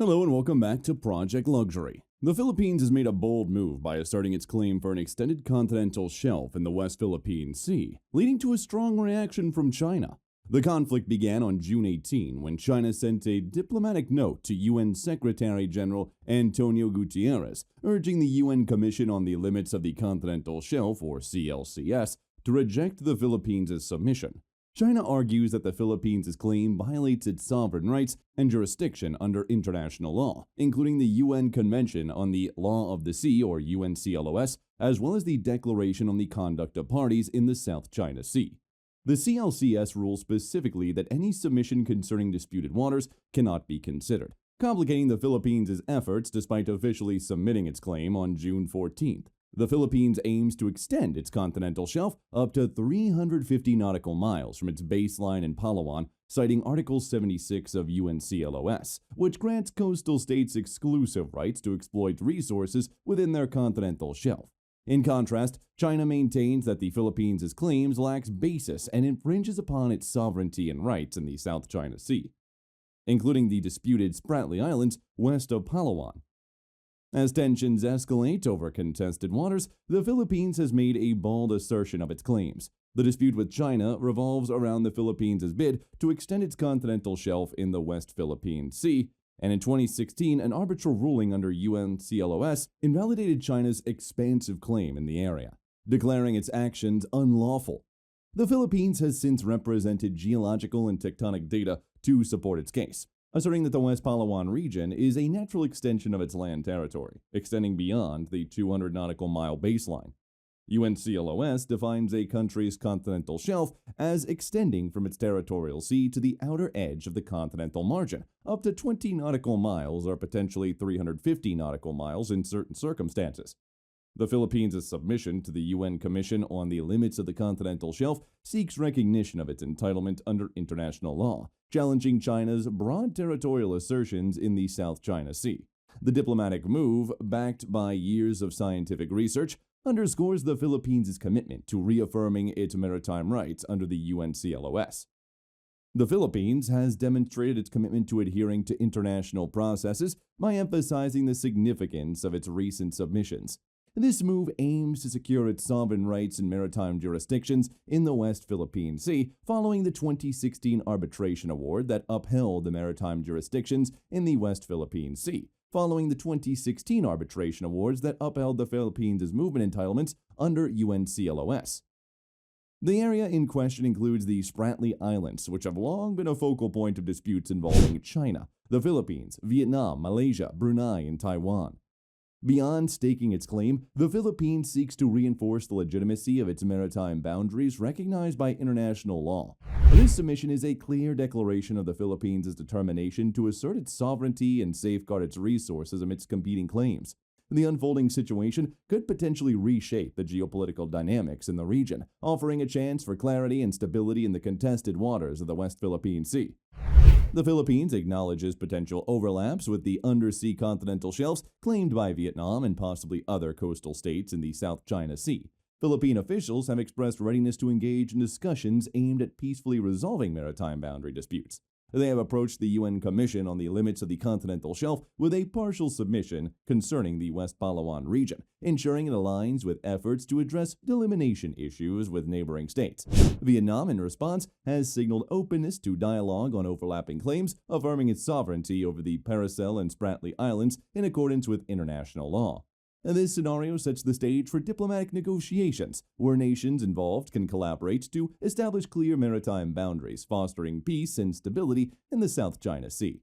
Hello and welcome back to Project Luxury. The Philippines has made a bold move by asserting its claim for an extended continental shelf in the West Philippine Sea, leading to a strong reaction from China. The conflict began on June 18 when China sent a diplomatic note to UN Secretary-General Antonio Guterres, urging the UN Commission on the Limits of the Continental Shelf, or CLCS, to reject the Philippines' submission. China argues that the Philippines' claim violates its sovereign rights and jurisdiction under international law, including the UN Convention on the Law of the Sea, or UNCLOS, as well as the Declaration on the Conduct of Parties in the South China Sea. The CLCS rules specifically that any submission concerning disputed waters cannot be considered, complicating the Philippines' efforts despite officially submitting its claim on June 14th. The Philippines aims to extend its continental shelf up to 350 nautical miles from its baseline in Palawan, citing Article 76 of UNCLOS, which grants coastal states exclusive rights to exploit resources within their continental shelf. In contrast, China maintains that the Philippines' claims lacks basis and infringes upon its sovereignty and rights in the South China Sea, including the disputed Spratly Islands west of Palawan. As tensions escalate over contested waters, the Philippines has made a bold assertion of its claims. The dispute with China revolves around the Philippines' bid to extend its continental shelf in the West Philippine Sea, and in 2016, an arbitral ruling under UNCLOS invalidated China's expansive claim in the area, declaring its actions unlawful. The Philippines has since represented geological and tectonic data to support its case, asserting that the West Palawan region is a natural extension of its land territory, extending beyond the 200 nautical mile baseline. UNCLOS defines a country's continental shelf as extending from its territorial sea to the outer edge of the continental margin, up to 20 nautical miles or potentially 350 nautical miles in certain circumstances. The Philippines' submission to the UN Commission on the Limits of the Continental Shelf seeks recognition of its entitlement under international law, challenging China's broad territorial assertions in the South China Sea. The diplomatic move, backed by years of scientific research, underscores the Philippines' commitment to reaffirming its maritime rights under the UNCLOS. The Philippines has demonstrated its commitment to adhering to international processes by emphasizing the significance of its recent submissions. This move aims to secure its sovereign rights and maritime jurisdictions in the West Philippine Sea following the 2016 arbitration award that upheld the maritime jurisdictions in the West Philippine Sea, following the 2016 arbitration awards that upheld the Philippines' movement entitlements under UNCLOS. The area in question includes the Spratly Islands, which have long been a focal point of disputes involving China, the Philippines, Vietnam, Malaysia, Brunei, and Taiwan. Beyond staking its claim, the Philippines seeks to reinforce the legitimacy of its maritime boundaries recognized by international law. This submission is a clear declaration of the Philippines' determination to assert its sovereignty and safeguard its resources amidst competing claims. The unfolding situation could potentially reshape the geopolitical dynamics in the region, offering a chance for clarity and stability in the contested waters of the West Philippine Sea. The Philippines acknowledges potential overlaps with the undersea continental shelves claimed by Vietnam and possibly other coastal states in the South China Sea. Philippine officials have expressed readiness to engage in discussions aimed at peacefully resolving maritime boundary disputes. They have approached the UN Commission on the Limits of the Continental Shelf with a partial submission concerning the West Palawan region, ensuring it aligns with efforts to address delimitation issues with neighboring states. Vietnam, in response, has signaled openness to dialogue on overlapping claims, affirming its sovereignty over the Paracel and Spratly Islands in accordance with international law. This scenario sets the stage for diplomatic negotiations, where nations involved can collaborate to establish clear maritime boundaries, fostering peace and stability in the South China Sea.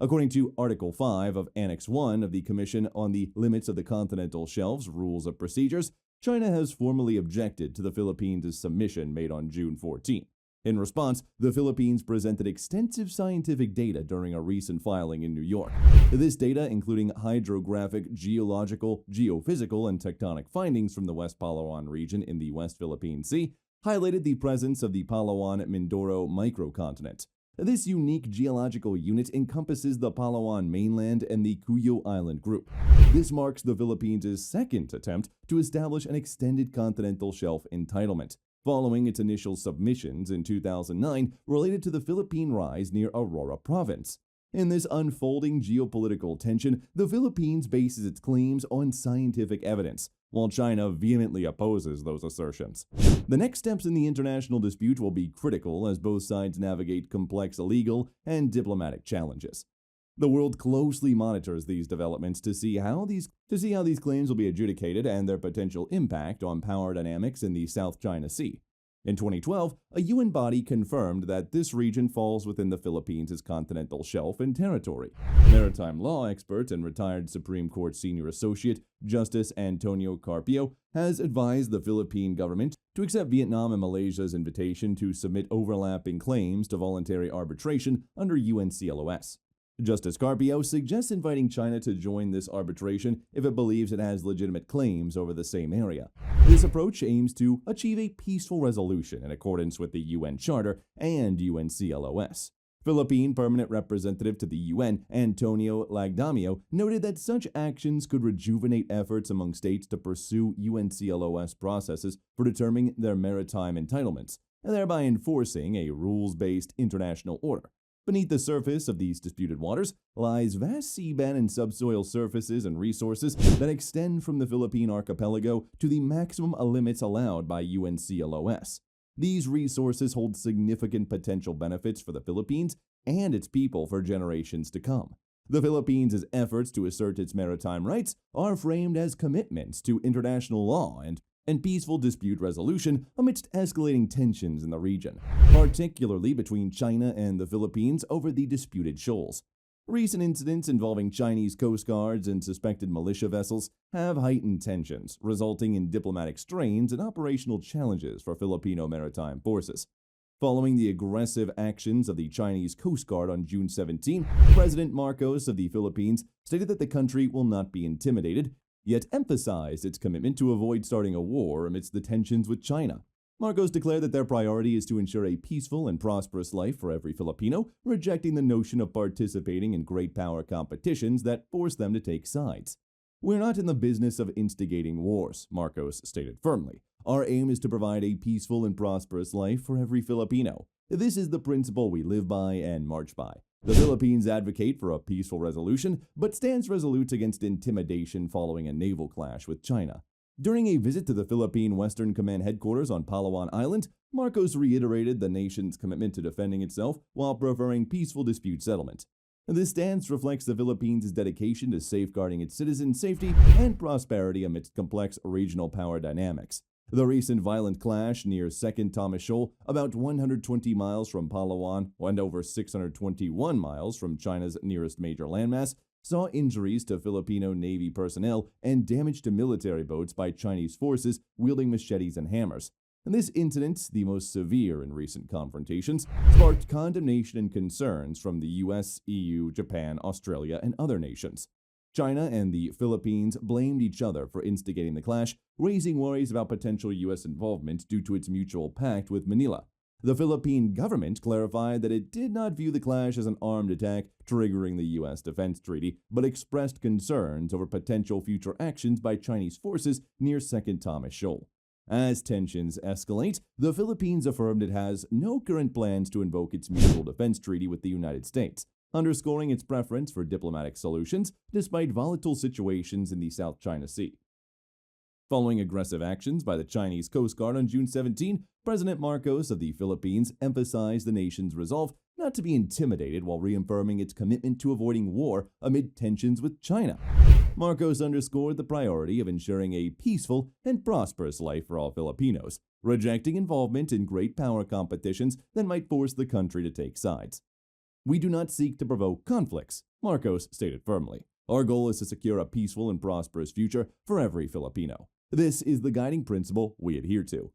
According to Article 5 of Annex 1 of the Commission on the Limits of the Continental Shelf's Rules of Procedures, China has formally objected to the Philippines' submission made on June 14. In response, the Philippines presented extensive scientific data during a recent filing in New York. This data, including hydrographic, geological, geophysical, and tectonic findings from the West Palawan region in the West Philippine Sea, highlighted the presence of the Palawan-Mindoro microcontinent. This unique geological unit encompasses the Palawan mainland and the Cuyo Island group. This marks the Philippines' second attempt to establish an extended continental shelf entitlement, following its initial submissions in 2009 related to the Philippine Rise near Aurora Province. In this unfolding geopolitical tension, the Philippines bases its claims on scientific evidence, while China vehemently opposes those assertions. The next steps in the international dispute will be critical as both sides navigate complex legal and diplomatic challenges. The world closely monitors these developments to see how these claims will be adjudicated and their potential impact on power dynamics in the South China Sea. In 2012, a UN body confirmed that this region falls within the Philippines' continental shelf and territory. Maritime law expert and retired Supreme Court Senior Associate Justice Antonio Carpio has advised the Philippine government to accept Vietnam and Malaysia's invitation to submit overlapping claims to voluntary arbitration under UNCLOS. Justice Carpio suggests inviting China to join this arbitration if it believes it has legitimate claims over the same area. This approach aims to achieve a peaceful resolution in accordance with the UN Charter and UNCLOS. Philippine Permanent Representative to the UN, Antonio Lagdamio, noted that such actions could rejuvenate efforts among states to pursue UNCLOS processes for determining their maritime entitlements, and thereby enforcing a rules-based international order. Beneath the surface of these disputed waters lies vast seabed and subsoil surfaces and resources that extend from the Philippine archipelago to the maximum limits allowed by UNCLOS. These resources hold significant potential benefits for the Philippines and its people for generations to come. The Philippines' efforts to assert its maritime rights are framed as commitments to international law and peaceful dispute resolution amidst escalating tensions in the region, particularly between China and the Philippines over the disputed shoals. Recent incidents involving Chinese coast guards and suspected militia vessels have heightened tensions, resulting in diplomatic strains and operational challenges for Filipino maritime forces. Following the aggressive actions of the Chinese Coast Guard on June 17, President Marcos of the Philippines stated that the country will not be intimidated, yet emphasized its commitment to avoid starting a war amidst the tensions with China. Marcos declared that their priority is to ensure a peaceful and prosperous life for every Filipino, rejecting the notion of participating in great power competitions that force them to take sides. "We're not in the business of instigating wars," Marcos stated firmly. "Our aim is to provide a peaceful and prosperous life for every Filipino. This is the principle we live by and march by." The Philippines advocate for a peaceful resolution, but stands resolute against intimidation following a naval clash with China. During a visit to the Philippine Western Command headquarters on Palawan Island, Marcos reiterated the nation's commitment to defending itself while preferring peaceful dispute settlement. This stance reflects the Philippines' dedication to safeguarding its citizens' safety and prosperity amidst complex regional power dynamics. The recent violent clash near Second Thomas Shoal, about 120 miles from Palawan and over 621 miles from China's nearest major landmass, saw injuries to Filipino Navy personnel and damage to military boats by Chinese forces wielding machetes and hammers. This incident, the most severe in recent confrontations, sparked condemnation and concerns from the US, EU, Japan, Australia, and other nations. China and the Philippines blamed each other for instigating the clash, raising worries about potential U.S. involvement due to its mutual pact with Manila. The Philippine government clarified that it did not view the clash as an armed attack triggering the U.S. Defense Treaty, but expressed concerns over potential future actions by Chinese forces near Second Thomas Shoal. As tensions escalate, the Philippines affirmed it has no current plans to invoke its mutual defense treaty with the United States, underscoring its preference for diplomatic solutions despite volatile situations in the South China Sea. Following aggressive actions by the Chinese Coast Guard on June 17, President Marcos of the Philippines emphasized the nation's resolve not to be intimidated while reaffirming its commitment to avoiding war amid tensions with China. Marcos underscored the priority of ensuring a peaceful and prosperous life for all Filipinos, rejecting involvement in great power competitions that might force the country to take sides. "We do not seek to provoke conflicts," Marcos stated firmly. "Our goal is to secure a peaceful and prosperous future for every Filipino. This is the guiding principle we adhere to."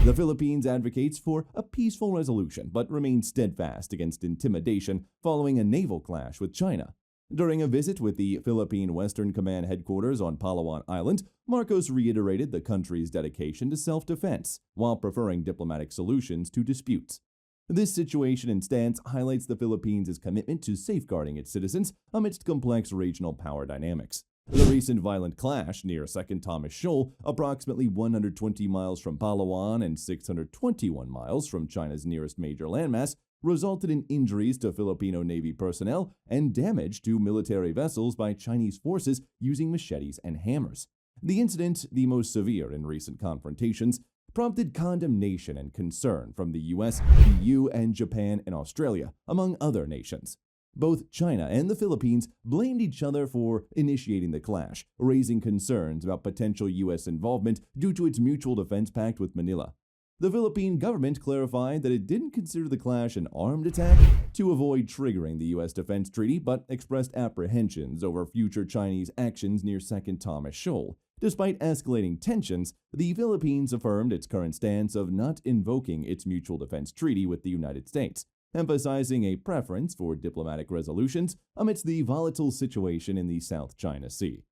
The Philippines advocates for a peaceful resolution but remains steadfast against intimidation following a naval clash with China. During a visit with the Philippine Western Command headquarters on Palawan Island, Marcos reiterated the country's dedication to self-defense while preferring diplomatic solutions to disputes. This situation and stance highlights the Philippines' commitment to safeguarding its citizens amidst complex regional power dynamics. The recent violent clash near Second Thomas Shoal, approximately 120 miles from Palawan and 621 miles from China's nearest major landmass, resulted in injuries to Filipino Navy personnel and damage to military vessels by Chinese forces using machetes and hammers. The incident, the most severe in recent confrontations, prompted condemnation and concern from the US, EU, and Japan and Australia, among other nations. Both China and the Philippines blamed each other for initiating the clash, raising concerns about potential US involvement due to its mutual defense pact with Manila. The Philippine government clarified that it didn't consider the clash an armed attack to avoid triggering the US defense treaty, but expressed apprehensions over future Chinese actions near Second Thomas Shoal. Despite escalating tensions, the Philippines affirmed its current stance of not invoking its mutual defense treaty with the United States, emphasizing a preference for diplomatic resolutions amidst the volatile situation in the South China Sea.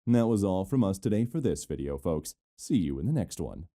And that was all from us today for this video, folks. See you in the next one.